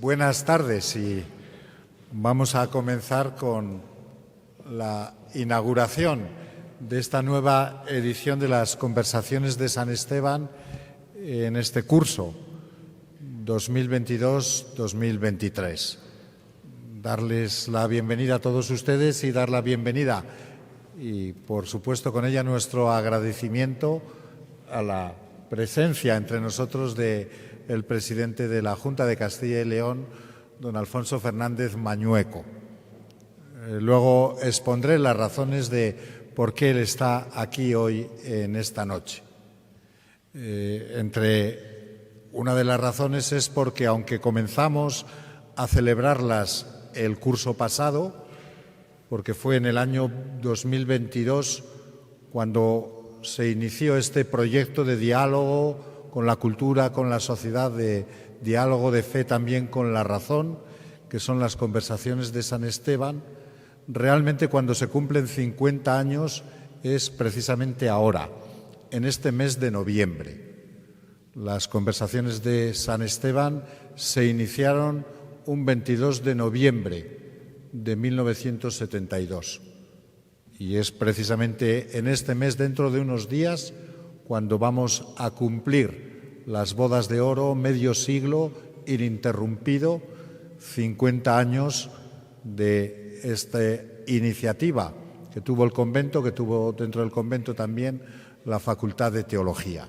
Buenas tardes y vamos a comenzar con la inauguración de esta nueva edición de las Conversaciones de San Esteban en este curso 2022-2023. Darles la bienvenida a todos ustedes y dar la bienvenida y, por supuesto, con ella nuestro agradecimiento a la presencia entre nosotros del presidente de la Junta de Castilla y León, don Alfonso Fernández Mañueco. Luego expondré las razones de por qué él está aquí hoy en esta noche. Una de las razones es porque, aunque comenzamos a celebrarlas el curso pasado, porque fue en el año 2022 cuando se inició este proyecto de diálogo con la cultura, con la sociedad, de diálogo de fe también con la razón, que son las Conversaciones de San Esteban. Realmente, cuando se cumplen 50 años es precisamente ahora, en este mes de noviembre. Las Conversaciones de San Esteban se iniciaron un 22 de noviembre de 1972. Y es precisamente en este mes, dentro de unos días, cuando vamos a cumplir las bodas de oro, medio siglo ininterrumpido, 50 años de esta iniciativa que tuvo el convento, que tuvo dentro del convento también la Facultad de Teología.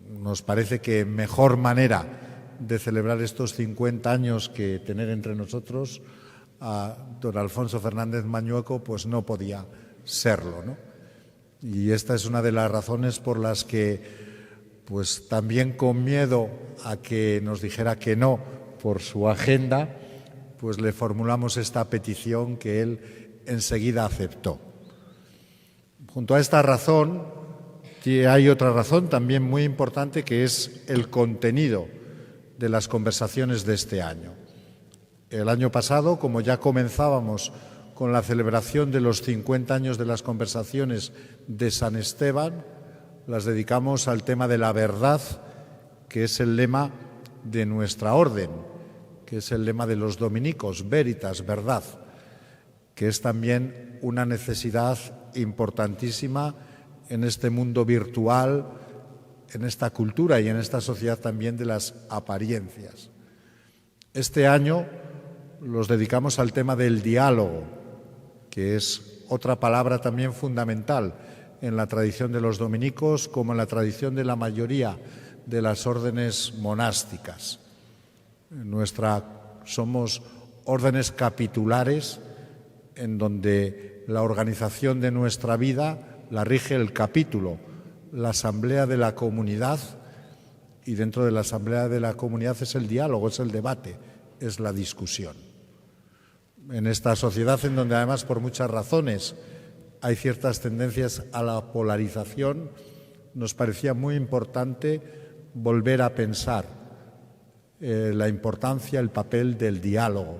Nos parece que mejor manera de celebrar estos 50 años que tener entre nosotros a don Alfonso Fernández Mañueco, pues no podía serlo, ¿no? Y esta es una de las razones por las que, pues también con miedo a que nos dijera que no por su agenda, pues le formulamos esta petición que él enseguida aceptó. Junto a esta razón, hay otra razón también muy importante, que es el contenido de las conversaciones de este año. El año pasado, como ya comenzábamos con la celebración de los 50 años de las Conversaciones de San Esteban, las dedicamos al tema de la verdad, que es el lema de nuestra orden, que es el lema de los dominicos, Veritas, verdad, que es también una necesidad importantísima en este mundo virtual, en esta cultura y en esta sociedad también de las apariencias. Este año los dedicamos al tema del diálogo, que es otra palabra también fundamental en la tradición de los dominicos, como en la tradición de la mayoría de las órdenes monásticas. Somos órdenes capitulares en donde la organización de nuestra vida la rige el capítulo, la asamblea de la comunidad, y dentro de la asamblea de la comunidad es el diálogo, es el debate, es la discusión. En esta sociedad, en donde además por muchas razones hay ciertas tendencias a la polarización, nos parecía muy importante volver a pensar la importancia, el papel del diálogo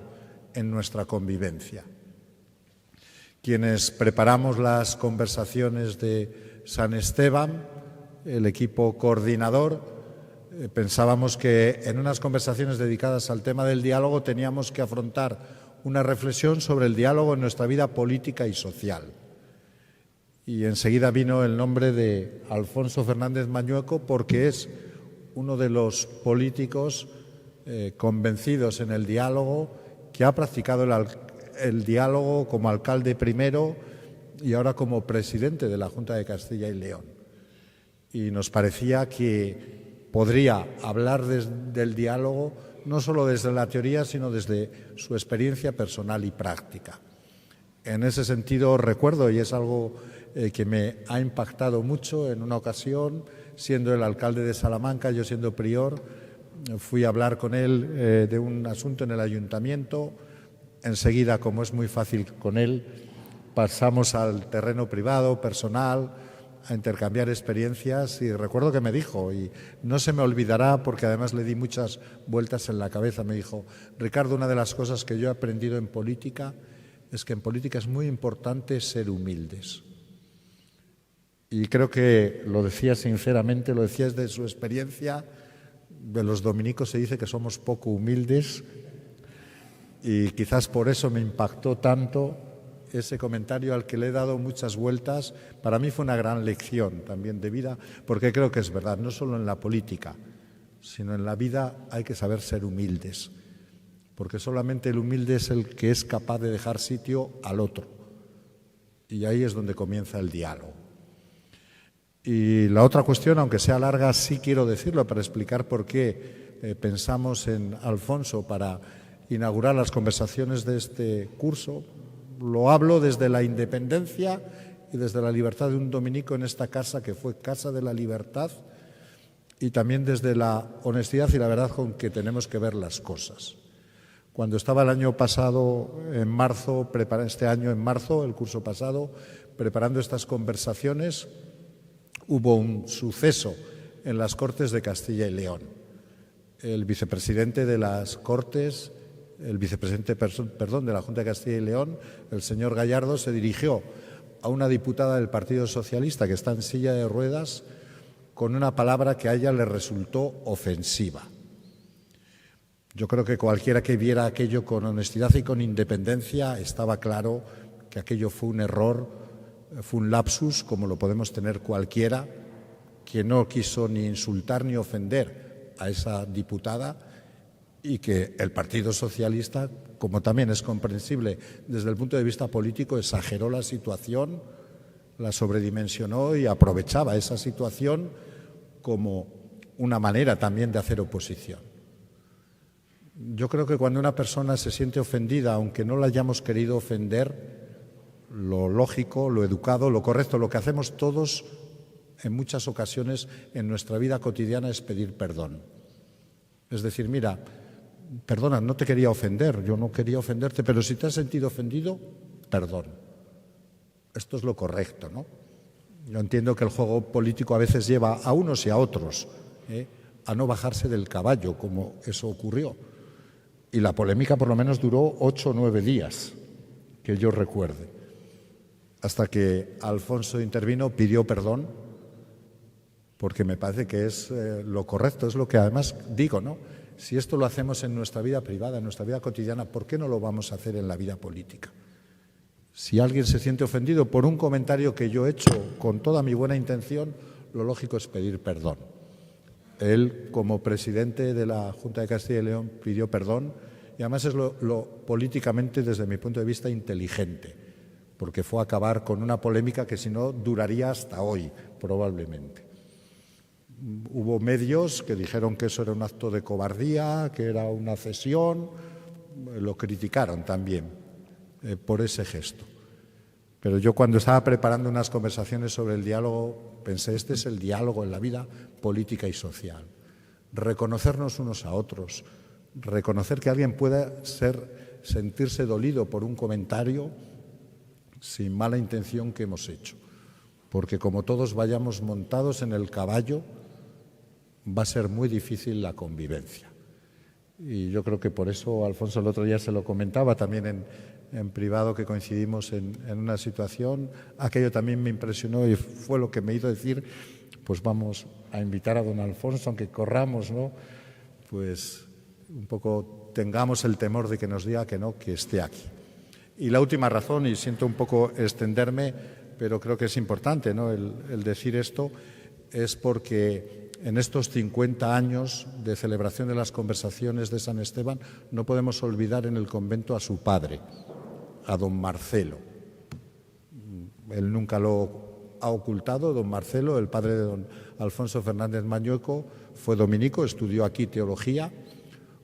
en nuestra convivencia. Quienes preparamos las Conversaciones de San Esteban, el equipo coordinador, pensábamos que en unas conversaciones dedicadas al tema del diálogo teníamos que afrontar una reflexión sobre el diálogo en nuestra vida política y social. Y enseguida vino el nombre de Alfonso Fernández Mañueco, porque es uno de los políticos convencidos en el diálogo, que ha practicado el diálogo como alcalde primero y ahora como presidente de la Junta de Castilla y León. Y nos parecía que podría hablar del diálogo no solo desde la teoría, sino desde su experiencia personal y práctica. En ese sentido, recuerdo, y es algo que me ha impactado mucho, en una ocasión, siendo el alcalde de Salamanca, yo siendo prior, fui a hablar con él de un asunto en el ayuntamiento. Enseguida, como es muy fácil con él, pasamos al terreno privado, personal, a intercambiar experiencias, y recuerdo que me dijo, y no se me olvidará porque además le di muchas vueltas en la cabeza, me dijo: Ricardo, una de las cosas que yo he aprendido en política es que en política es muy importante ser humildes. Y creo que lo decía sinceramente, lo decía desde su experiencia De los dominicos se dice que somos poco humildes y quizás por eso me impactó tanto ese comentario al que le he dado muchas vueltas. Para mí fue una gran lección también de vida, porque creo que es verdad, no solo en la política, sino en la vida hay que saber ser humildes, porque solamente el humilde es el que es capaz de dejar sitio al otro. Y ahí es donde comienza el diálogo. Y la otra cuestión, aunque sea larga, sí quiero decirlo para explicar por qué pensamos en Alfonso para inaugurar las conversaciones de este curso. Lo hablo desde la independencia y desde la libertad de un dominico en esta casa que fue Casa de la Libertad, y también desde la honestidad y la verdad con que tenemos que ver las cosas. Cuando estaba el año pasado, en marzo, este año en marzo, el curso pasado, preparando estas conversaciones, hubo un suceso en las Cortes de Castilla y León. El vicepresidente de las Cortes, el vicepresidente, de la Junta de Castilla y León, el señor Gallardo, se dirigió a una diputada del Partido Socialista que está en silla de ruedas con una palabra que a ella le resultó ofensiva. Yo creo que cualquiera que viera aquello con honestidad y con independencia estaba claro que aquello fue un error, fue un lapsus, como lo podemos tener cualquiera, que no quiso ni insultar ni ofender a esa diputada, y que el Partido Socialista, como también es comprensible desde el punto de vista político, exageró la situación, la sobredimensionó y aprovechaba esa situación como una manera también de hacer oposición. Yo creo que cuando una persona se siente ofendida, aunque no la hayamos querido ofender, lo lógico, lo educado, lo correcto, lo que hacemos todos en muchas ocasiones en nuestra vida cotidiana es pedir perdón. Es decir, mira, perdona, no te quería ofender, yo no quería ofenderte, pero si te has sentido ofendido, perdón. Esto es lo correcto, ¿no? Yo entiendo que el juego político a veces lleva a unos y a otros a no bajarse del caballo, como eso ocurrió. Y la polémica por lo menos duró 8 o 9 días, que yo recuerde, hasta que Alfonso intervino, pidió perdón, porque me parece que es lo correcto, es lo que además digo, ¿no? Si esto lo hacemos en nuestra vida privada, en nuestra vida cotidiana, ¿por qué no lo vamos a hacer en la vida política? Si alguien se siente ofendido por un comentario que yo he hecho con toda mi buena intención, lo lógico es pedir perdón. Él, como presidente de la Junta de Castilla y León, pidió perdón, y además es lo políticamente, desde mi punto de vista, inteligente, porque fue a acabar con una polémica que si no duraría hasta hoy, probablemente. Hubo medios que dijeron que eso era un acto de cobardía, que era una cesión, lo criticaron también por ese gesto. Pero yo, cuando estaba preparando unas conversaciones sobre el diálogo, pensé, este es el diálogo en la vida política y social. Reconocernos unos a otros, reconocer que alguien pueda sentirse dolido por un comentario sin mala intención que hemos hecho. Porque como todos vayamos montados en el caballo, va a ser muy difícil la convivencia. Y yo creo que por eso, Alfonso, el otro día se lo comentaba también en privado, que coincidimos en una situación. Aquello también me impresionó y fue lo que me hizo decir, pues vamos a invitar a don Alfonso, aunque corramos, ¿no? Pues un poco tengamos el temor de que nos diga que no, que esté aquí. Y la última razón, y siento un poco extenderme, pero creo que es importante, ¿no?, el decir esto, es porque en estos 50 años de celebración de las conversaciones de San Esteban no podemos olvidar en el convento a su padre, a don Marcelo. Él nunca lo ha ocultado. Don Marcelo, el padre de don Alfonso Fernández Mañueco, fue dominico, estudió aquí teología,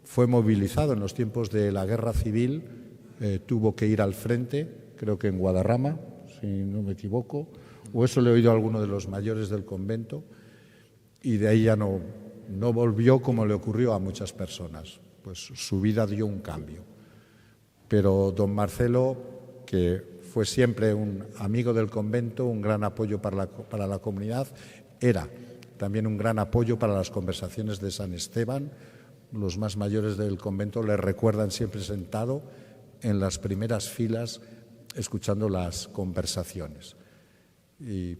fue movilizado en los tiempos de la Guerra Civil, tuvo que ir al frente, creo que en Guadarrama, si no me equivoco, o eso le he oído a alguno de los mayores del convento, y de ahí ya no volvió, como le ocurrió a muchas personas. Pues su vida dio un cambio. Pero don Marcelo, que fue siempre un amigo del convento, un gran apoyo para la comunidad, era también un gran apoyo para las conversaciones de San Esteban. Los más mayores del convento le recuerdan siempre sentado en las primeras filas escuchando las conversaciones. Y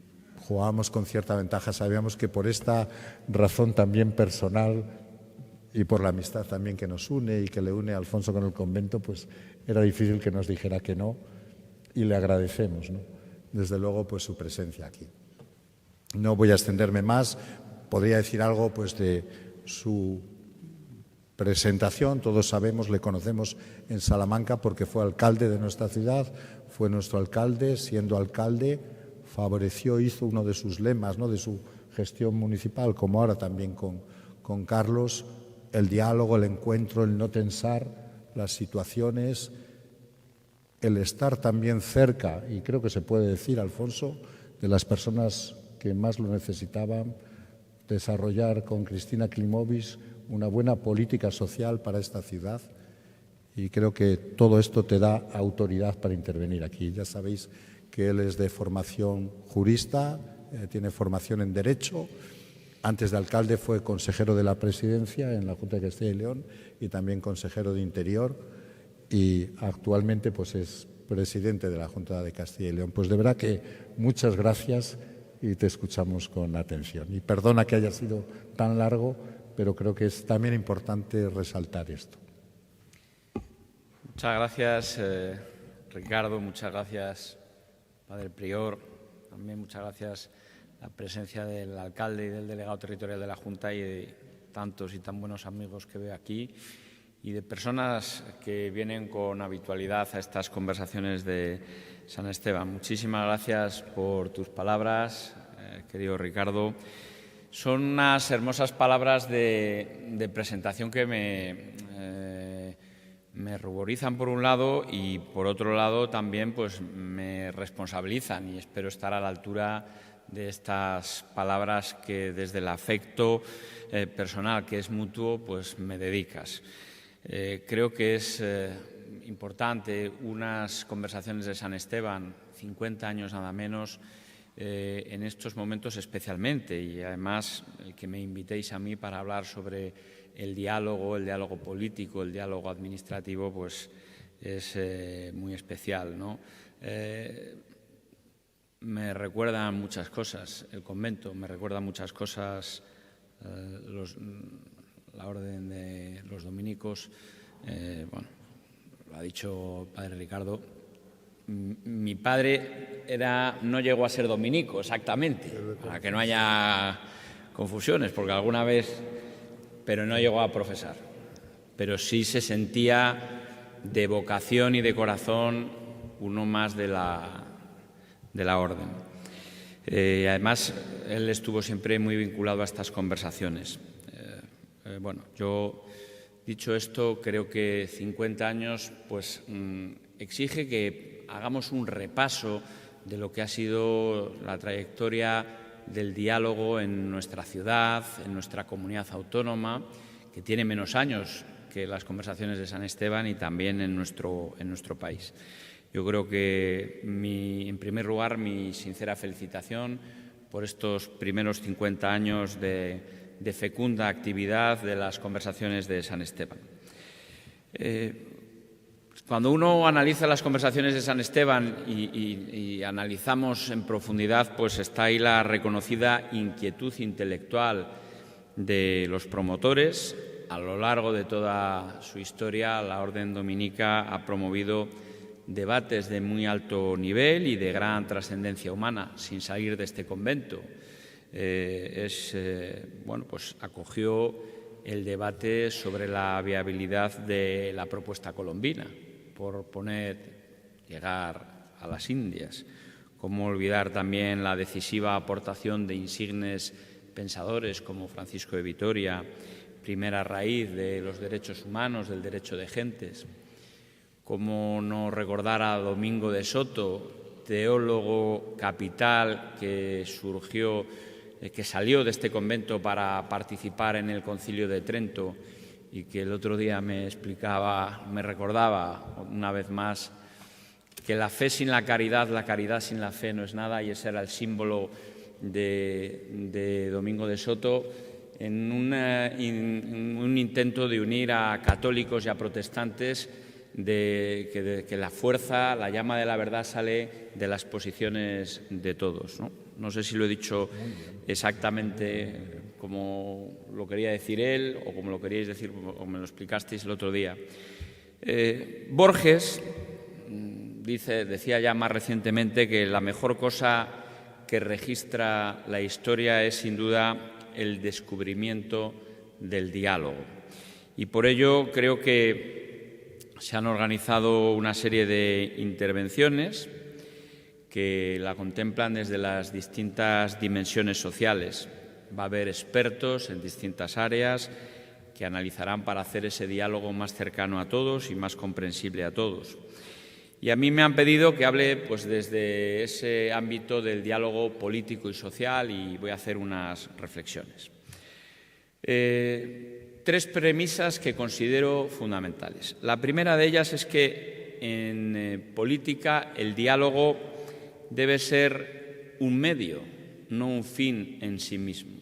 jugábamos con cierta ventaja, sabíamos que por esta razón también personal y por la amistad también que nos une y que le une a Alfonso con el convento, pues era difícil que nos dijera que no, y le agradecemos, ¿no?, desde luego, pues su presencia aquí. No voy a extenderme más, podría decir algo pues de su presentación. Todos sabemos, le conocemos en Salamanca porque fue alcalde de nuestra ciudad, fue nuestro alcalde, siendo alcalde favoreció, hizo uno de sus lemas, ¿no?, de su gestión municipal, como ahora también con Carlos, el diálogo, el encuentro, el no tensar las situaciones, el estar también cerca, y creo que se puede decir, Alfonso, de las personas que más lo necesitaban, desarrollar con Cristina Klimovic una buena política social para esta ciudad, y creo que todo esto te da autoridad para intervenir aquí. Ya sabéis que él es de formación jurista, tiene formación en Derecho. Antes de alcalde fue consejero de la Presidencia en la Junta de Castilla y León y también consejero de Interior, y actualmente pues es presidente de la Junta de Castilla y León. Pues de verdad que muchas gracias y te escuchamos con atención. Y perdona que haya sido tan largo, pero creo que es también importante resaltar esto. Muchas gracias, Ricardo. Muchas gracias, Padre Prior. También muchas gracias la presencia del alcalde y del delegado territorial de la Junta y de tantos y tan buenos amigos que veo aquí y de personas que vienen con habitualidad a estas conversaciones de San Esteban. Muchísimas gracias por tus palabras, querido Ricardo. Son unas hermosas palabras de presentación que me ruborizan por un lado y por otro lado también pues me responsabilizan, y espero estar a la altura de estas palabras que desde el afecto personal, que es mutuo, pues me dedicas. Creo que es importante unas conversaciones de San Esteban, 50 años nada menos, en estos momentos especialmente, y además el que me invitéis a mí para hablar sobre el diálogo político, el diálogo administrativo, pues es muy especial, ¿no? Me recuerda muchas cosas el convento, me recuerda muchas cosas la orden de los dominicos. Bueno, lo ha dicho el padre Ricardo. Mi padre no llegó a ser dominico exactamente, para que no haya confusiones, porque alguna vez, pero no llegó a profesar. Pero sí se sentía de vocación y de corazón uno más de la orden. Además, él estuvo siempre muy vinculado a estas conversaciones. Bueno, yo, dicho esto, creo que 50 años pues, exige que hagamos un repaso de lo que ha sido la trayectoria del diálogo en nuestra ciudad, en nuestra comunidad autónoma, que tiene menos años que las conversaciones de San Esteban y también en nuestro país. Yo creo que, en primer lugar, mi sincera felicitación por estos primeros 50 años de fecunda actividad de las conversaciones de San Esteban. Cuando uno analiza las conversaciones de San Esteban y analizamos en profundidad, pues está ahí la reconocida inquietud intelectual de los promotores. A lo largo de toda su historia, la Orden Dominica ha promovido debates de muy alto nivel y de gran trascendencia humana, sin salir de este convento. Bueno, pues acogió el debate sobre la viabilidad de la propuesta colombina, por llegar a las Indias. Cómo olvidar también la decisiva aportación de insignes pensadores como Francisco de Vitoria, primera raíz de los derechos humanos, del derecho de gentes. Cómo no recordar a Domingo de Soto, teólogo capital que salió de este convento para participar en el Concilio de Trento y que el otro día me recordaba una vez más que la fe sin la caridad sin la fe no es nada, y ese era el símbolo de Domingo de Soto en un intento de unir a católicos y a protestantes, que la fuerza, la llama de la verdad sale de las posiciones de todos, ¿no? No sé si lo he dicho exactamente como lo quería decir él o como lo queríais decir o me lo explicasteis el otro día. Borges decía ya más recientemente que la mejor cosa que registra la historia es sin duda el descubrimiento del diálogo. Y por ello creo que se han organizado una serie de intervenciones que la contemplan desde las distintas dimensiones sociales. Va a haber expertos en distintas áreas que analizarán para hacer ese diálogo más cercano a todos y más comprensible a todos. Y a mí me han pedido que hable pues, desde ese ámbito del diálogo político y social y voy a hacer unas reflexiones. Tres premisas que considero fundamentales. La primera de ellas es que en política el diálogo debe ser un medio, no un fin en sí mismo.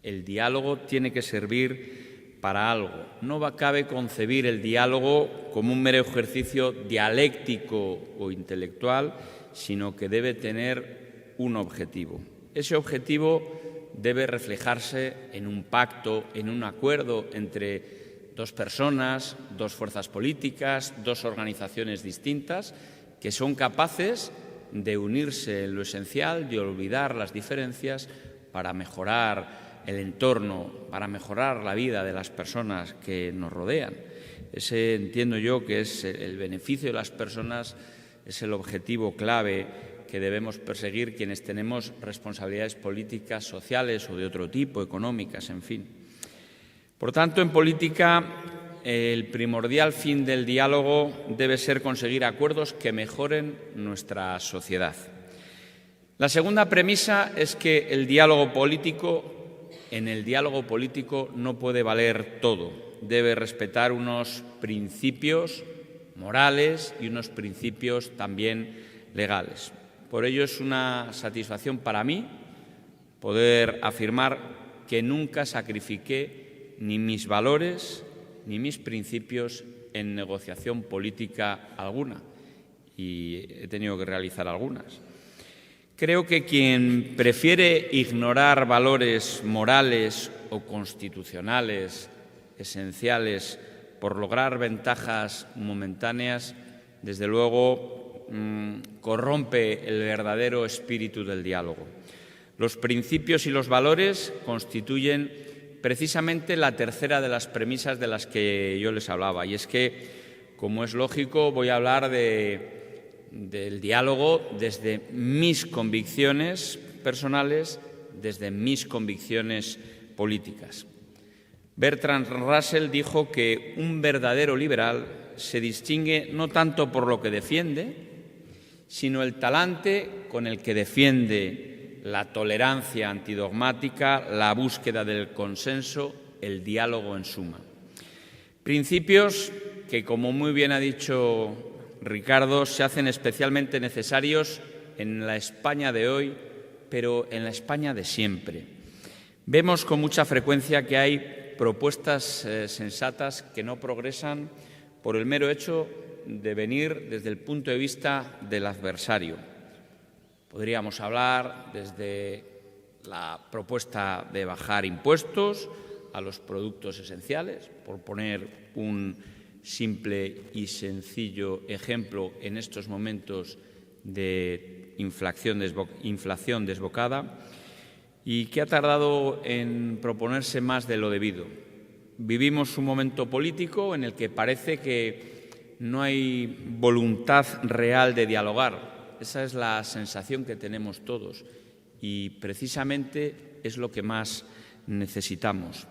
El diálogo tiene que servir para algo. No cabe concebir el diálogo como un mero ejercicio dialéctico o intelectual, sino que debe tener un objetivo. Ese objetivo debe reflejarse en un pacto, en un acuerdo entre dos personas, dos fuerzas políticas, dos organizaciones distintas, que son capaces de unirse en lo esencial, de olvidar las diferencias para mejorar el entorno, para mejorar la vida de las personas que nos rodean. Ese entiendo yo que es el beneficio de las personas, es el objetivo clave que debemos perseguir quienes tenemos responsabilidades políticas, sociales o de otro tipo, económicas, en fin. Por tanto, en política, el primordial fin del diálogo debe ser conseguir acuerdos que mejoren nuestra sociedad. La segunda premisa es que en el diálogo político no puede valer todo. Debe respetar unos principios morales y unos principios también legales. Por ello es una satisfacción para mí poder afirmar que nunca sacrifiqué ni mis valores ni mis principios en negociación política alguna, y he tenido que realizar algunas. Creo que quien prefiere ignorar valores morales o constitucionales esenciales por lograr ventajas momentáneas, desde luego corrompe el verdadero espíritu del diálogo. Los principios y los valores constituyen precisamente la tercera de las premisas de las que yo les hablaba, y es que, como es lógico, voy a hablar del diálogo desde mis convicciones personales, desde mis convicciones políticas. Bertrand Russell dijo que un verdadero liberal se distingue no tanto por lo que defiende, sino el talante con el que defiende la tolerancia antidogmática, la búsqueda del consenso, el diálogo en suma. Principios que, como muy bien ha dicho Ricardo, se hacen especialmente necesarios en la España de hoy, pero en la España de siempre. Vemos con mucha frecuencia que hay propuestas sensatas que no progresan por el mero hecho de venir desde el punto de vista del adversario. Podríamos hablar desde la propuesta de bajar impuestos a los productos esenciales, por poner un simple y sencillo ejemplo en estos momentos de inflación desbocada y que ha tardado en proponerse más de lo debido. Vivimos un momento político en el que parece que no hay voluntad real de dialogar. Esa es la sensación que tenemos todos y precisamente es lo que más necesitamos.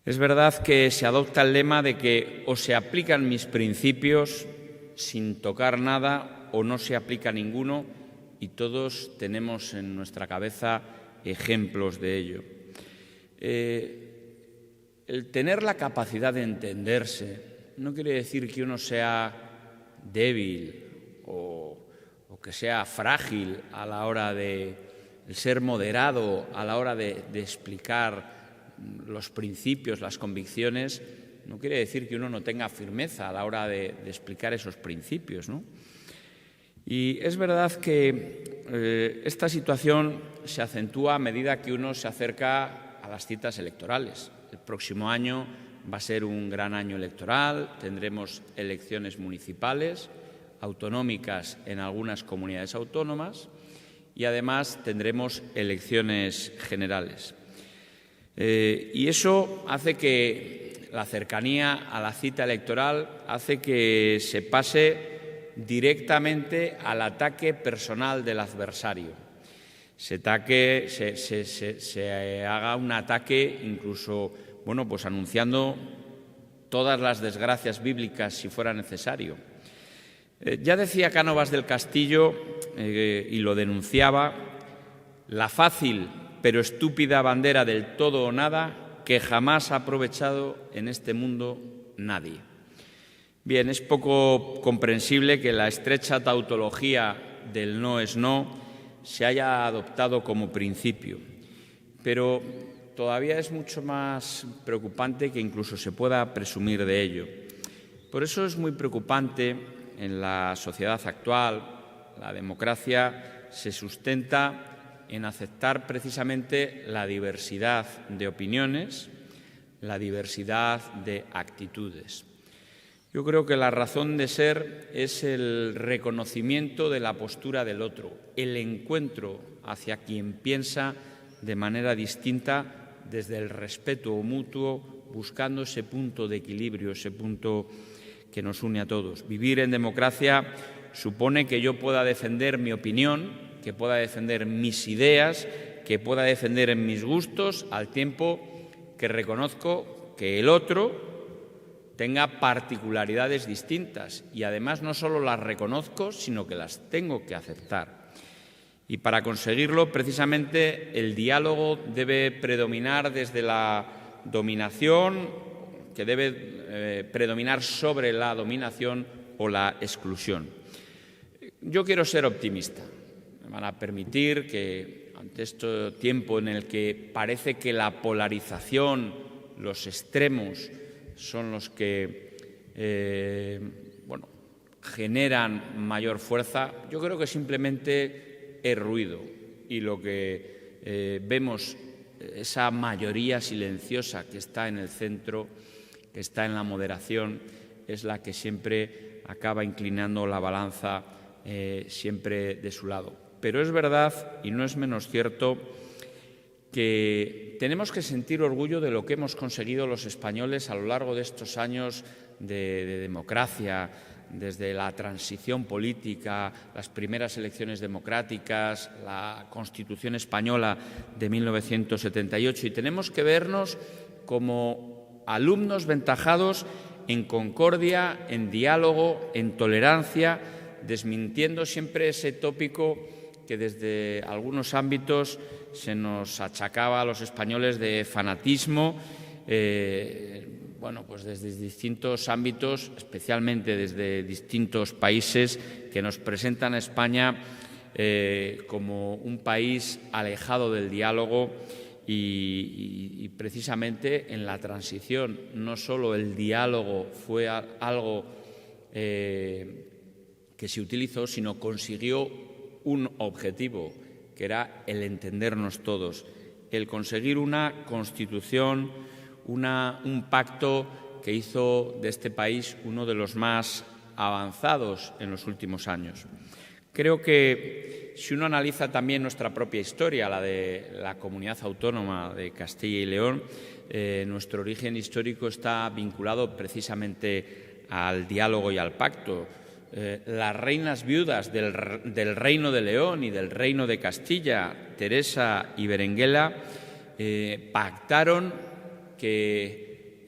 Es verdad que se adopta el lema de que o se aplican mis principios sin tocar nada o no se aplica ninguno, y todos tenemos en nuestra cabeza ejemplos de ello. El tener la capacidad de entenderse no quiere decir que uno sea débil o que sea frágil a la hora de ser moderado, a la hora de explicar los principios, las convicciones. No quiere decir que uno no tenga firmeza a la hora de explicar esos principios, ¿no? Y es verdad que esta situación se acentúa a medida que uno se acerca a las citas electorales. El próximo año va a ser un gran año electoral, tendremos elecciones municipales, autonómicas en algunas comunidades autónomas y además tendremos elecciones generales. Y eso hace que la cercanía a la cita electoral hace que se pase directamente al ataque personal del adversario. Se haga un ataque incluso, bueno, pues anunciando todas las desgracias bíblicas si fuera necesario. Ya decía Cánovas del Castillo, y lo denunciaba, la fácil pero estúpida bandera del todo o nada que jamás ha aprovechado en este mundo nadie. Bien, es poco comprensible que la estrecha tautología del no es no se haya adoptado como principio, pero todavía es mucho más preocupante que incluso se pueda presumir de ello. Por eso es muy preocupante en la sociedad actual. La democracia se sustenta en aceptar precisamente la diversidad de opiniones, la diversidad de actitudes. Yo creo que la razón de ser es el reconocimiento de la postura del otro, el encuentro hacia quien piensa de manera distinta desde el respeto mutuo, buscando ese punto de equilibrio, ese punto que nos une a todos. Vivir en democracia supone que yo pueda defender mi opinión, que pueda defender mis ideas, que pueda defender mis gustos, al tiempo que reconozco que el otro tenga particularidades distintas y además no solo las reconozco, sino que las tengo que aceptar. Y para conseguirlo, precisamente, el diálogo debe predominar desde la dominación, que debe predominar sobre la dominación o la exclusión. Yo quiero ser optimista. Me van a permitir que, ante este tiempo en el que parece que la polarización, los extremos, son los que generan mayor fuerza, yo creo que simplemente es ruido y lo que vemos, esa mayoría silenciosa que está en el centro, que está en la moderación, es la que siempre acaba inclinando la balanza siempre de su lado. Pero es verdad, y no es menos cierto, que tenemos que sentir orgullo de lo que hemos conseguido los españoles a lo largo de estos años de democracia, desde la transición política, las primeras elecciones democráticas, la Constitución española de 1978, y tenemos que vernos como alumnos ventajados en concordia, en diálogo, en tolerancia, desmintiendo siempre ese tópico que desde algunos ámbitos se nos achacaba a los españoles de fanatismo, pues desde distintos ámbitos, especialmente desde distintos países que nos presentan a España como un país alejado del diálogo y precisamente en la transición no solo el diálogo fue algo que se utilizó, sino consiguió un objetivo, que era el entendernos todos, el conseguir una Constitución, un pacto que hizo de este país uno de los más avanzados en los últimos años. Creo que si uno analiza también nuestra propia historia, la de la comunidad autónoma de Castilla y León, nuestro origen histórico está vinculado precisamente al diálogo y al pacto. Las reinas viudas del Reino de León y del Reino de Castilla, Teresa y Berenguela, pactaron que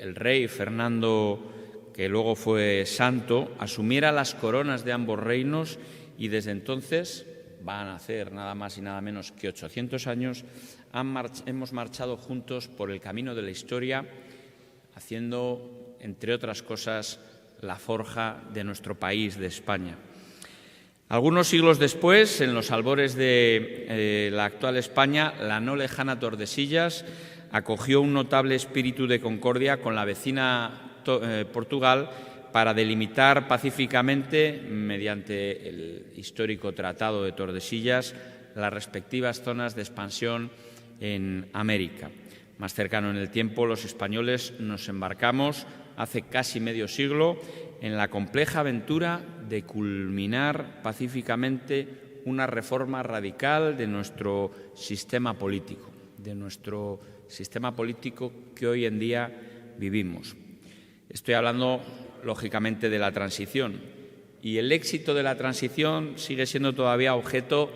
el rey Fernando, que luego fue santo, asumiera las coronas de ambos reinos, y desde entonces, van a hacer nada más y nada menos que 800 años, hemos marchado juntos por el camino de la historia, haciendo, entre otras cosas, la forja de nuestro país, de España. Algunos siglos después, en los albores de la actual España, la no lejana Tordesillas acogió un notable espíritu de concordia con la vecina Portugal para delimitar pacíficamente, mediante el histórico Tratado de Tordesillas, las respectivas zonas de expansión en América. Más cercano en el tiempo, los españoles nos embarcamos hace casi medio siglo en la compleja aventura de culminar pacíficamente una reforma radical de nuestro sistema político, que hoy en día vivimos. Estoy hablando, lógicamente, de la transición, y el éxito de la transición sigue siendo todavía objeto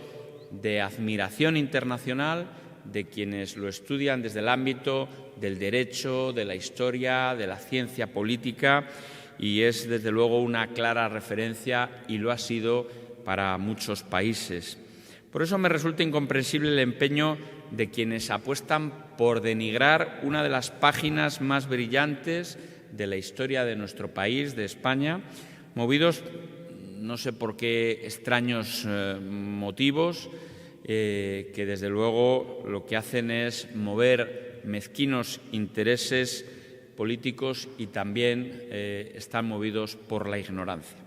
de admiración internacional de quienes lo estudian desde el ámbito del derecho, de la historia, de la ciencia política, y es desde luego una clara referencia, y lo ha sido para muchos países. Por eso me resulta incomprensible el empeño de quienes apuestan por denigrar una de las páginas más brillantes de la historia de nuestro país, de España, movidos no sé por qué extraños motivos, que desde luego lo que hacen es mover mezquinos intereses políticos y también están movidos por la ignorancia.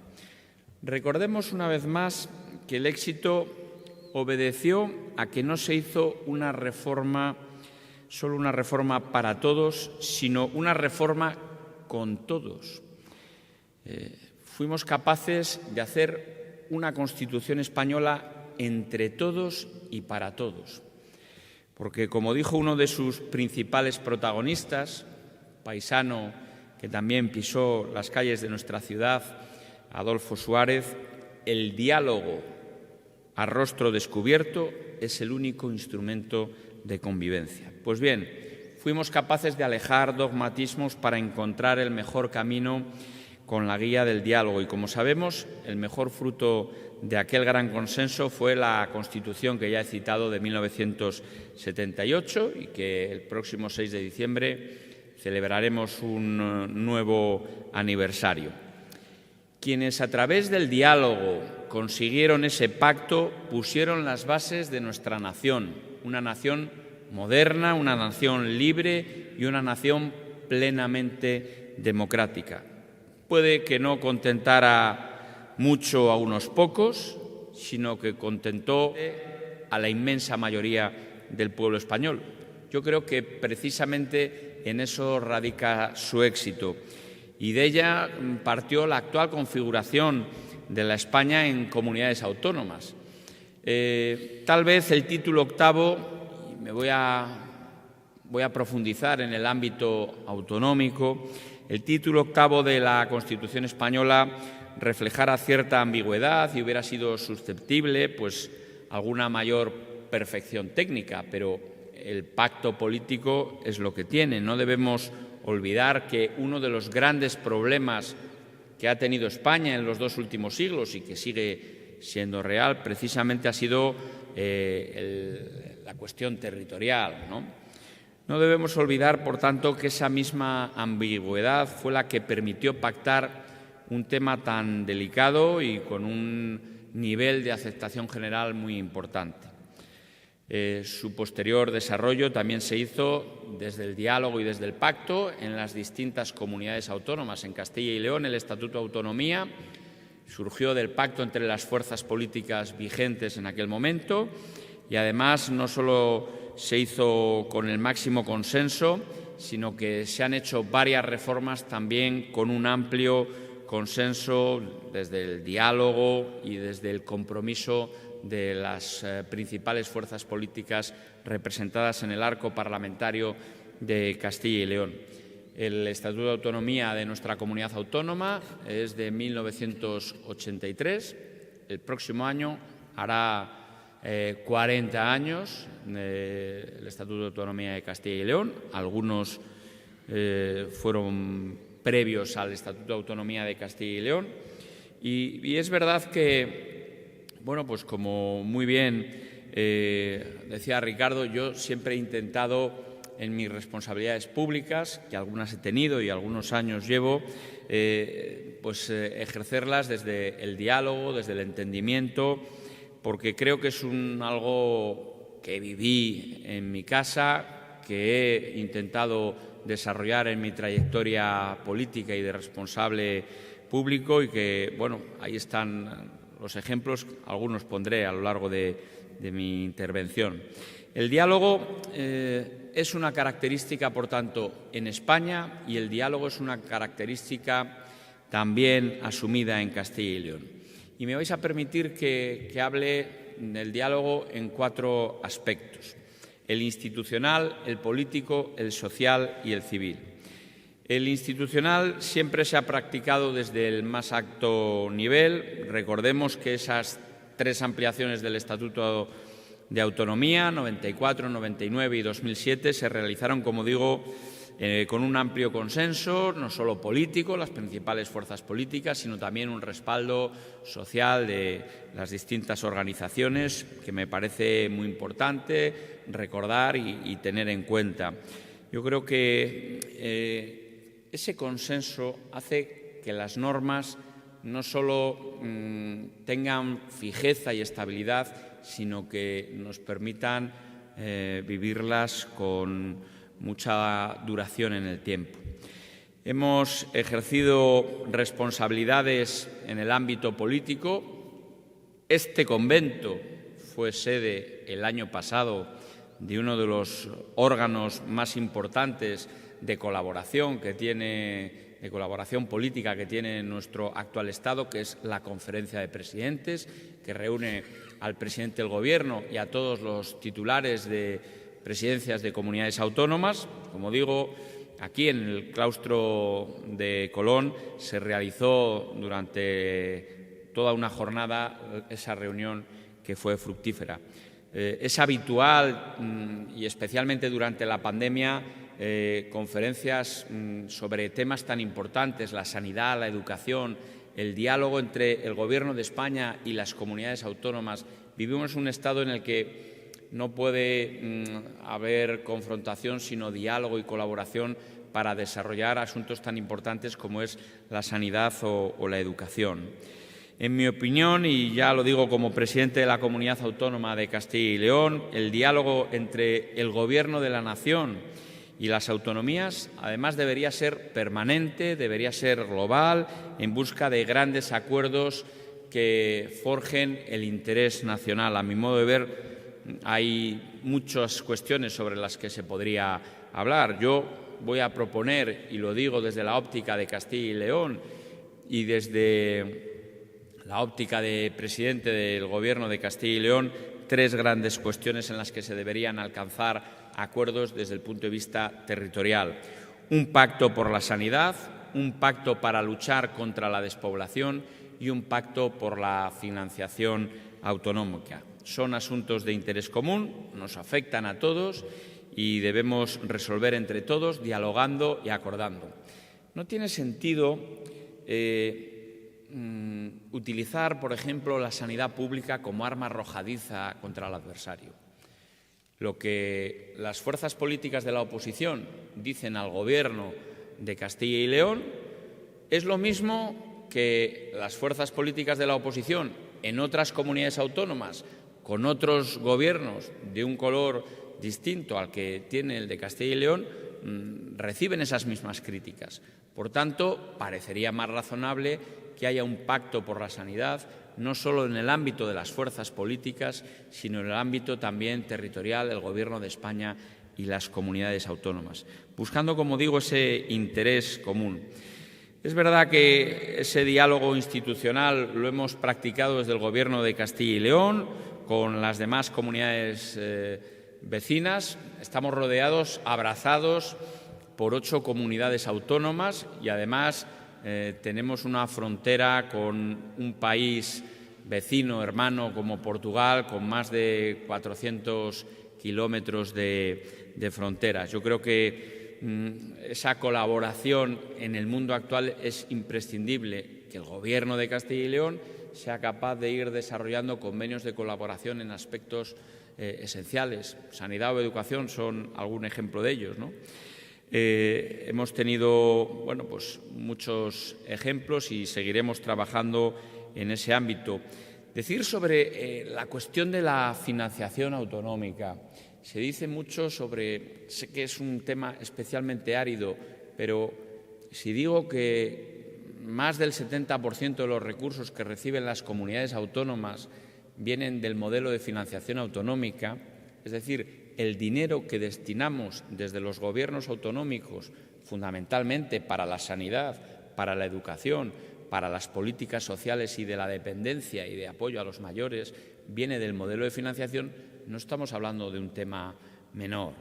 Recordemos una vez más que el éxito obedeció a que no se hizo una reforma, solo una reforma para todos, sino una reforma con todos. Fuimos capaces de hacer una Constitución española entre todos y para todos, porque, como dijo uno de sus principales protagonistas, paisano que también pisó las calles de nuestra ciudad, Adolfo Suárez, el diálogo a rostro descubierto es el único instrumento de convivencia. Pues bien, fuimos capaces de alejar dogmatismos para encontrar el mejor camino con la guía del diálogo, y, como sabemos, el mejor fruto de aquel gran consenso fue la Constitución que ya he citado, de 1978, y que el próximo 6 de diciembre celebraremos un nuevo aniversario. Quienes a través del diálogo consiguieron ese pacto pusieron las bases de nuestra nación, una nación moderna, una nación libre y una nación plenamente democrática. Puede que no contentara mucho a unos pocos, sino que contentó a la inmensa mayoría del pueblo español. Yo creo que precisamente en eso radica su éxito, y de ella partió la actual configuración de la España en comunidades autónomas. Tal vez el título octavo, y me voy a profundizar en el ámbito autonómico, el título octavo de la Constitución española reflejara cierta ambigüedad y hubiera sido susceptible, pues, alguna mayor perfección técnica, pero el pacto político es lo que tiene. No debemos olvidar que uno de los grandes problemas que ha tenido España en los 2 últimos siglos, y que sigue siendo real, precisamente ha sido la cuestión territorial, ¿no? No debemos olvidar, por tanto, que esa misma ambigüedad fue la que permitió pactar un tema tan delicado y con un nivel de aceptación general muy importante. Su posterior desarrollo también se hizo desde el diálogo y desde el pacto en las distintas comunidades autónomas. En Castilla y León, el Estatuto de Autonomía surgió del pacto entre las fuerzas políticas vigentes en aquel momento, y además no solo se hizo con el máximo consenso, sino que se han hecho varias reformas también con un amplio consenso desde el diálogo y desde el compromiso de las principales fuerzas políticas representadas en el arco parlamentario de Castilla y León. El Estatuto de Autonomía de nuestra comunidad autónoma es de 1983. El próximo año hará 40 años el Estatuto de Autonomía de Castilla y León. Algunos fueron previos al Estatuto de Autonomía de Castilla y León. Y es verdad que, bueno, pues como muy bien decía Ricardo, yo siempre he intentado, en mis responsabilidades públicas, que algunas he tenido y algunos años llevo, ejercerlas desde el diálogo, desde el entendimiento, porque creo que es algo que viví en mi casa, que he intentado desarrollar en mi trayectoria política y de responsable público y que, bueno, ahí están los ejemplos, algunos pondré a lo largo de mi intervención. El diálogo es una característica, por tanto, en España, y el diálogo es una característica también asumida en Castilla y León. Y me vais a permitir que hable del diálogo en 4 aspectos: el institucional, el político, el social y el civil. El institucional siempre se ha practicado desde el más alto nivel. Recordemos que esas 3 ampliaciones del Estatuto de Autonomía, 94, 99 y 2007, se realizaron, como digo, con un amplio consenso, no solo político, las principales fuerzas políticas, sino también un respaldo social de las distintas organizaciones, que me parece muy importante recordar y tener en cuenta. Yo creo que ese consenso hace que las normas no solo tengan fijeza y estabilidad, sino que nos permitan vivirlas con mucha duración en el tiempo. Hemos ejercido responsabilidades en el ámbito político. Este convento fue sede el año pasado de uno de los órganos más importantes de colaboración política que tiene nuestro actual Estado, que es la Conferencia de Presidentes, que reúne al presidente del Gobierno y a todos los titulares de presidencias de comunidades autónomas. Como digo, aquí en el claustro de Colón se realizó durante toda una jornada esa reunión que fue fructífera. Es habitual, y especialmente durante la pandemia, conferencias sobre temas tan importantes: la sanidad, la educación, el diálogo entre el Gobierno de España y las comunidades autónomas. Vivimos un Estado en el que no puede haber confrontación, sino diálogo y colaboración para desarrollar asuntos tan importantes como es la sanidad o la educación. En mi opinión, y ya lo digo como presidente de la Comunidad Autónoma de Castilla y León, el diálogo entre el Gobierno de la Nación y las autonomías, además, debería ser permanente, debería ser global, en busca de grandes acuerdos que forjen el interés nacional. A mi modo de ver, hay muchas cuestiones sobre las que se podría hablar. Yo voy a proponer, y lo digo desde la óptica de Castilla y León y desde la óptica de presidente del Gobierno de Castilla y León, 3 grandes cuestiones en las que se deberían alcanzar acuerdos desde el punto de vista territorial: un pacto por la sanidad, un pacto para luchar contra la despoblación y un pacto por la financiación autonómica. Son asuntos de interés común, nos afectan a todos y debemos resolver entre todos, dialogando y acordando. No tiene sentido utilizar, por ejemplo, la sanidad pública como arma arrojadiza contra el adversario. Lo que las fuerzas políticas de la oposición dicen al Gobierno de Castilla y León es lo mismo que las fuerzas políticas de la oposición en otras comunidades autónomas, con otros gobiernos de un color distinto al que tiene el de Castilla y León, reciben esas mismas críticas. Por tanto, parecería más razonable que haya un pacto por la sanidad, no solo en el ámbito de las fuerzas políticas, sino en el ámbito también territorial del Gobierno de España y las comunidades autónomas, buscando, como digo, ese interés común. Es verdad que ese diálogo institucional lo hemos practicado desde el Gobierno de Castilla y León con las demás comunidades vecinas. Estamos rodeados, abrazados por 8 comunidades autónomas y además tenemos una frontera con un país vecino, hermano, como Portugal, con más de 400 kilómetros de fronteras. Yo creo que esa colaboración en el mundo actual es imprescindible, que el Gobierno de Castilla y León sea capaz de ir desarrollando convenios de colaboración en aspectos esenciales. Sanidad o educación son algún ejemplo de ellos, ¿no? Hemos tenido pues muchos ejemplos y seguiremos trabajando en ese ámbito. Decir sobre la cuestión de la financiación autonómica. Se dice mucho sobre, sé que es un tema especialmente árido, pero si digo que más del 70% de los recursos que reciben las comunidades autónomas vienen del modelo de financiación autonómica, es decir, el dinero que destinamos desde los gobiernos autonómicos fundamentalmente para la sanidad, para la educación, para las políticas sociales y de la dependencia y de apoyo a los mayores, viene del modelo de financiación, no estamos hablando de un tema menor.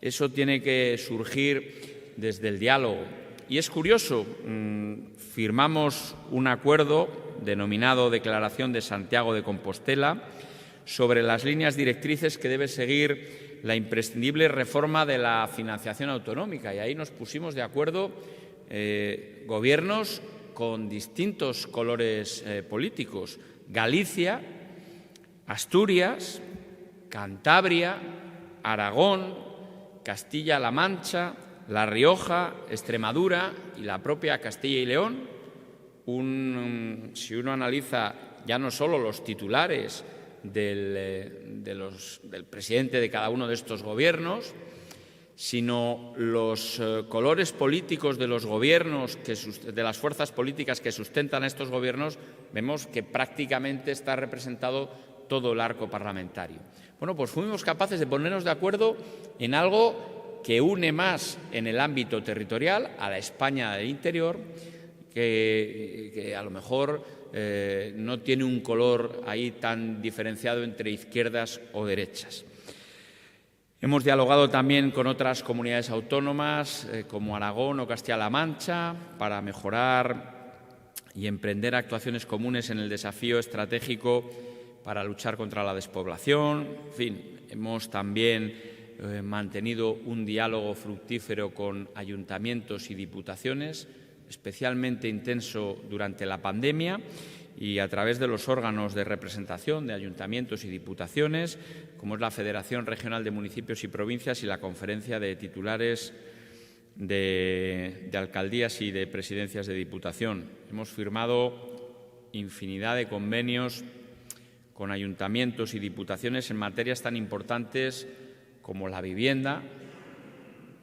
Eso tiene que surgir desde el diálogo. Y es curioso, firmamos un acuerdo denominado Declaración de Santiago de Compostela sobre las líneas directrices que debe seguir la imprescindible reforma de la financiación autonómica. Y ahí nos pusimos de acuerdo gobiernos con distintos colores políticos. Galicia, Asturias, Cantabria, Aragón, Castilla-La Mancha, La Rioja, Extremadura y la propia Castilla y León. Si uno analiza ya no solo los titulares del presidente de cada uno de estos gobiernos, sino los colores políticos de los gobiernos, de las fuerzas políticas que sustentan a estos gobiernos, vemos que prácticamente está representado todo el arco parlamentario. Bueno, pues fuimos capaces de ponernos de acuerdo en algo que une más en el ámbito territorial a la España del interior, que a lo mejor no tiene un color ahí tan diferenciado entre izquierdas o derechas. Hemos dialogado también con otras comunidades autónomas como Aragón o Castilla-La Mancha para mejorar y emprender actuaciones comunes en el desafío estratégico para luchar contra la despoblación. En fin, hemos también mantenido un diálogo fructífero con ayuntamientos y diputaciones, especialmente intenso durante la pandemia, y a través de los órganos de representación de ayuntamientos y diputaciones, como es la Federación Regional de Municipios y Provincias y la Conferencia de Titulares de Alcaldías y de Presidencias de Diputación. Hemos firmado infinidad de convenios con ayuntamientos y diputaciones en materias tan importantes como la vivienda,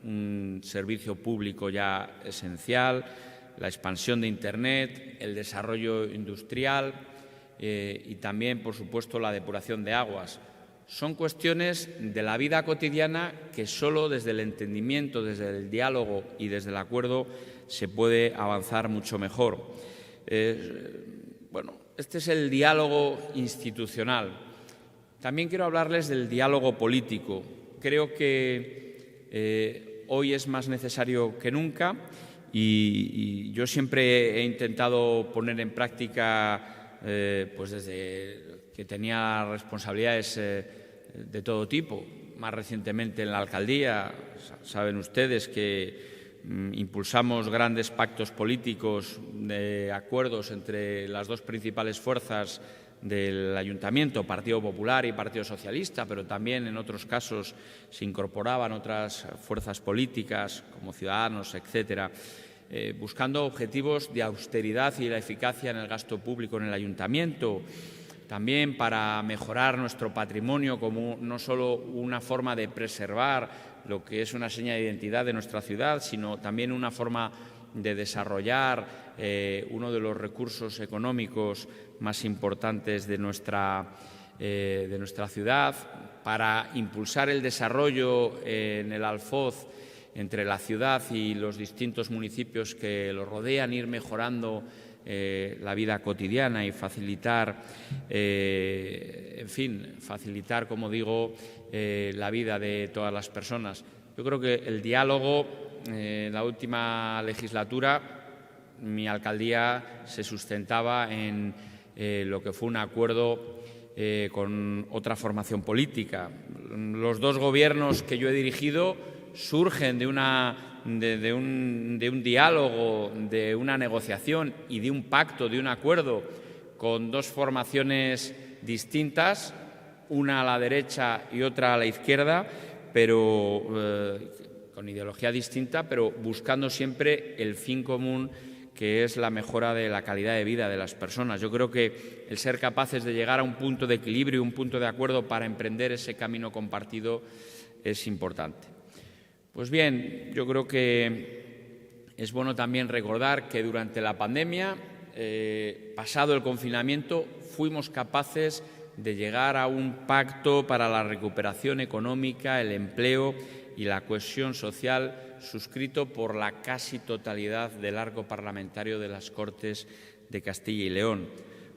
un servicio público ya esencial, la expansión de Internet, el desarrollo industrial y también, por supuesto, la depuración de aguas. Son cuestiones de la vida cotidiana que solo desde el entendimiento, desde el diálogo y desde el acuerdo se puede avanzar mucho mejor. Bueno, este es el diálogo institucional. También quiero hablarles del diálogo político. Creo que hoy es más necesario que nunca y yo siempre he intentado poner en práctica, pues desde que tenía responsabilidades de todo tipo, más recientemente en la alcaldía. Saben ustedes que impulsamos grandes pactos políticos de acuerdos entre las dos principales fuerzas del Ayuntamiento, Partido Popular y Partido Socialista, pero también en otros casos se incorporaban otras fuerzas políticas como Ciudadanos, etcétera, buscando objetivos de austeridad y la eficacia en el gasto público en el Ayuntamiento, también para mejorar nuestro patrimonio como no solo una forma de preservar lo que es una seña de identidad de nuestra ciudad, sino también una forma de desarrollar uno de los recursos económicos más importantes de nuestra ciudad, para impulsar el desarrollo en el Alfoz entre la ciudad y los distintos municipios que lo rodean, ir mejorando la vida cotidiana y facilitar, facilitar, como digo, la vida de todas las personas. Yo creo que el diálogo, en la última legislatura, mi alcaldía se sustentaba en lo que fue un acuerdo con otra formación política. Los dos gobiernos que yo he dirigido surgen de un diálogo, de una negociación y de un pacto, de un acuerdo con dos formaciones distintas, una a la derecha y otra a la izquierda, pero con ideología distinta, pero buscando siempre el fin común, que es la mejora de la calidad de vida de las personas. Yo creo que el ser capaces de llegar a un punto de equilibrio, un punto de acuerdo para emprender ese camino compartido es importante. Pues bien, yo creo que Es bueno también recordar que durante la pandemia, pasado el confinamiento, fuimos capaces de llegar a un pacto para la recuperación económica, el empleo y la cohesión social, suscrito por la casi totalidad del arco parlamentario de las Cortes de Castilla y León.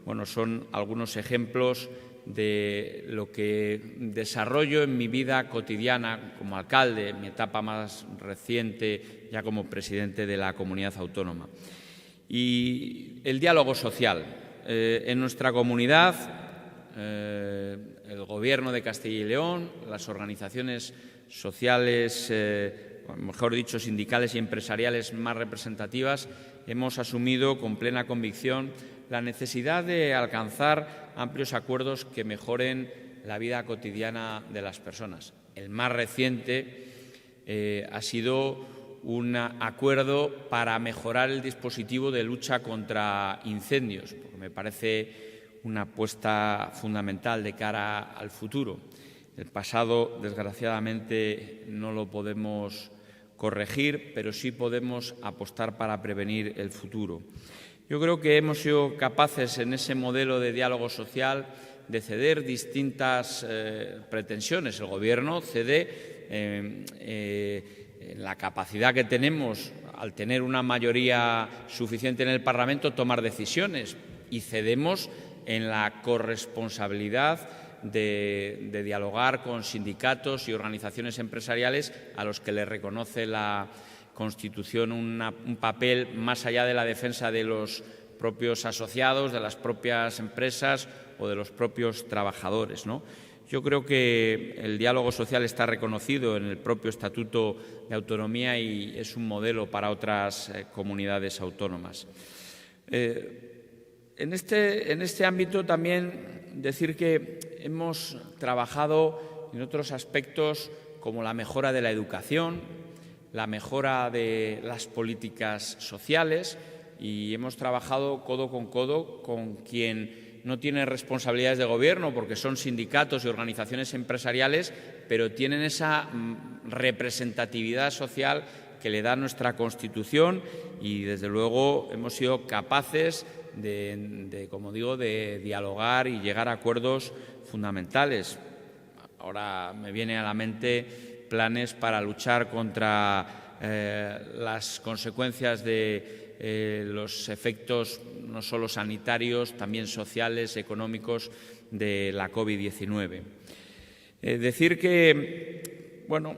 Bueno, son algunos ejemplos de lo que desarrollo en mi vida cotidiana como alcalde, en mi etapa más reciente ya como presidente de la comunidad autónoma. Y el diálogo social. En nuestra comunidad, el Gobierno de Castilla y León, las organizaciones sociales, mejor dicho, sindicales y empresariales más representativas, hemos asumido con plena convicción la necesidad de alcanzar amplios acuerdos que mejoren la vida cotidiana de las personas. El más reciente ha sido un acuerdo para mejorar el dispositivo de lucha contra incendios, porque me parece una apuesta fundamental de cara al futuro. El pasado, desgraciadamente, no lo podemos corregir, pero sí podemos apostar para prevenir el futuro. Yo creo que hemos sido capaces en ese modelo de diálogo social de ceder distintas pretensiones. El Gobierno cede en la capacidad que tenemos, al tener una mayoría suficiente en el Parlamento, tomar decisiones, y cedemos en la corresponsabilidad de dialogar con sindicatos y organizaciones empresariales a los que les reconoce la Constitución un papel más allá de la defensa de los propios asociados, de las propias empresas o de los propios trabajadores, ¿no? Yo creo que el diálogo social está reconocido en el propio Estatuto de Autonomía y es un modelo para otras comunidades autónomas. En este ámbito también decir que hemos trabajado en otros aspectos como la mejora de la educación, la mejora de las políticas sociales, y hemos trabajado codo con quien no tiene responsabilidades de gobierno, porque son sindicatos y organizaciones empresariales, pero tienen esa representatividad social que le da nuestra Constitución, y desde luego hemos sido capaces como digo, de dialogar y llegar a acuerdos fundamentales. Ahora me viene a la mente planes para luchar contra las consecuencias de los efectos no solo sanitarios, también sociales, económicos de la COVID-19. Decir que, bueno,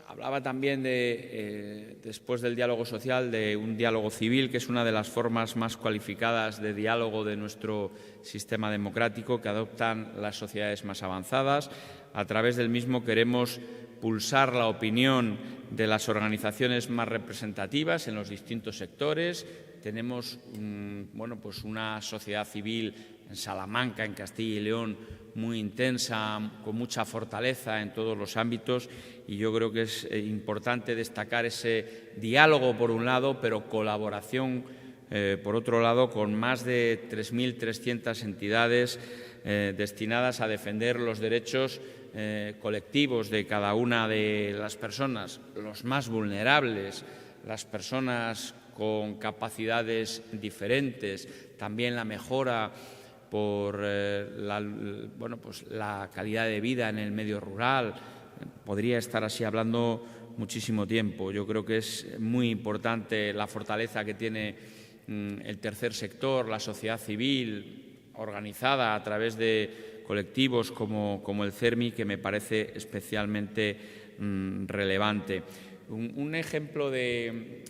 hablaba también después del diálogo social, de un diálogo civil, que es una de las formas más cualificadas de diálogo de nuestro sistema democrático que adoptan las sociedades más avanzadas. A través del mismo queremos pulsar la opinión de las organizaciones más representativas en los distintos sectores. Tenemos pues una sociedad civil en Salamanca, en Castilla y León, muy intensa, con mucha fortaleza en todos los ámbitos, y yo creo que es importante destacar ese diálogo por un lado, pero colaboración por otro lado, con más de 3.300 entidades destinadas a defender los derechos colectivos de cada una de las personas, los más vulnerables, las personas con capacidades diferentes, también la mejora por la calidad de vida en el medio rural. Podría estar así hablando muchísimo tiempo. Yo creo que es muy importante la fortaleza que tiene el tercer sector, la sociedad civil organizada a través de colectivos como el CERMI, que me parece especialmente relevante. Un ejemplo de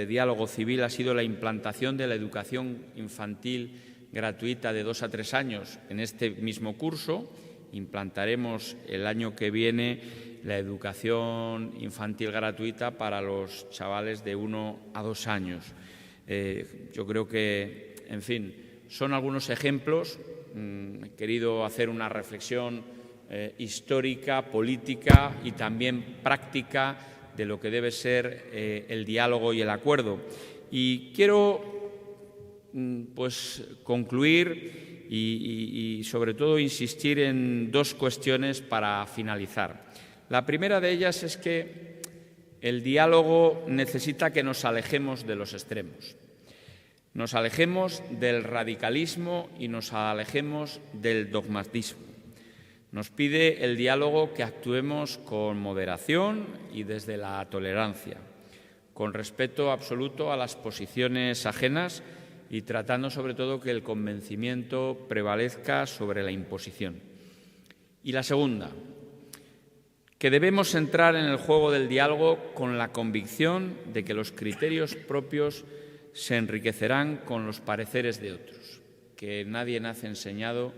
diálogo civil ha sido la implantación de la educación infantil gratuita de 2 a 3 años. En este mismo curso implantaremos el año que viene la educación infantil gratuita para los chavales de 1 a 2 años. Yo creo que, en fin, son algunos ejemplos. He querido hacer una reflexión histórica, política y también práctica de lo que debe ser el diálogo y el acuerdo. Y quiero concluir y sobre todo insistir en 2 cuestiones para finalizar. La primera de ellas es que El diálogo necesita que nos alejemos de los extremos, nos alejemos del radicalismo y nos alejemos del dogmatismo. Nos pide el diálogo que actuemos con moderación y desde la tolerancia, con respeto absoluto a las posiciones ajenas y tratando sobre todo que el convencimiento prevalezca sobre la imposición. Y la segunda, que debemos entrar en el juego del diálogo con la convicción de que los criterios propios se enriquecerán con los pareceres de otros, que nadie nace enseñado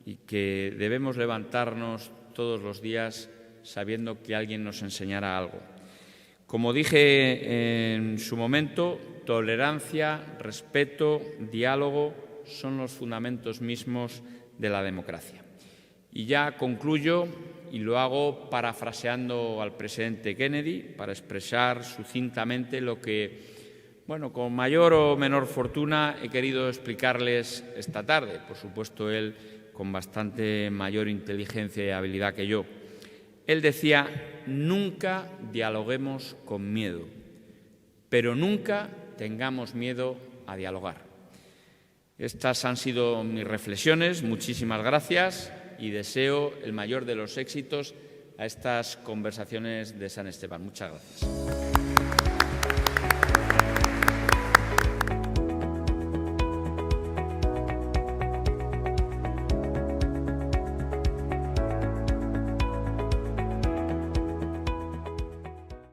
y que debemos levantarnos todos los días sabiendo que alguien nos enseñará algo. Como dije en su momento, tolerancia, respeto, diálogo son los fundamentos mismos de la democracia. Y ya concluyo, y lo hago parafraseando al presidente Kennedy para expresar sucintamente lo que, con mayor o menor fortuna he querido explicarles esta tarde. Por supuesto, él con bastante mayor inteligencia y habilidad que yo. Él decía: nunca dialoguemos con miedo, pero nunca tengamos miedo a dialogar. Estas han sido mis reflexiones. Muchísimas gracias y deseo el mayor de los éxitos a estas conversaciones de San Esteban. Muchas gracias.